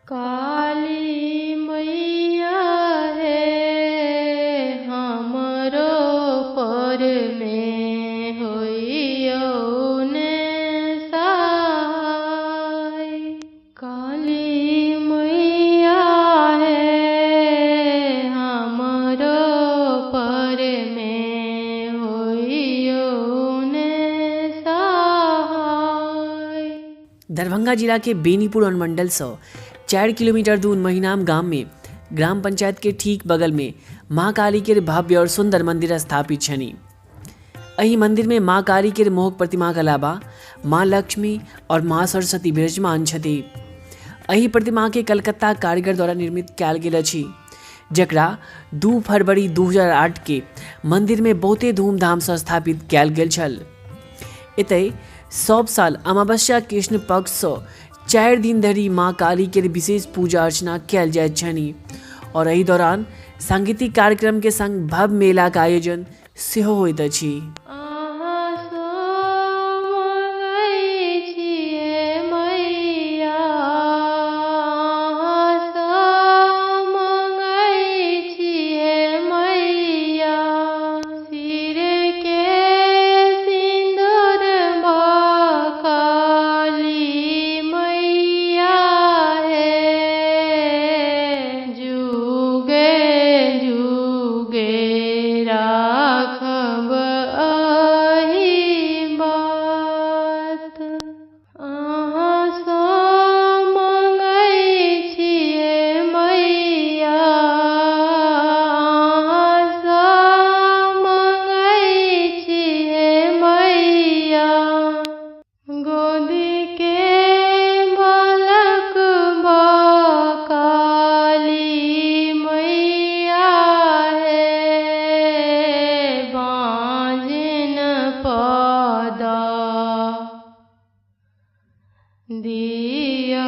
काली मैया है हमरो पर में होइयो ने सहाय। काली मैया है हमरो पर में होइयो ने सहाय। दरभंगा जिला के बेनीपुर अनुमंडल से 4 किलोमीटर दूर महिनाम गांव में ग्राम पंचायत के ठीक बगल में माँ काली के भव्य और सुंदर मंदिर स्थापित छनी। अही मंदिर में माँ काली के मोहक प्रतिमा के अलावा माँ लक्ष्मी और माँ सरस्वती विराजमान छथि। अही प्रतिमा के कलकत्ता कारीगर द्वारा निर्मित कयल गेल अछि, जकरा 2 फरवरी 2008 के मंदिर में बहुते धूमधाम से स्थापित कयल गेल छल। एतय सब साल अमावस्या कृष्ण पक्ष से 4 दिन धरि माँ काली के विशेष पूजा अर्चना कयल जाइत छनि और एहि दौरान सांगीतिक कार्यक्रम के संग भव्य मेला का आयोजन सेहो होइत अछि। दिया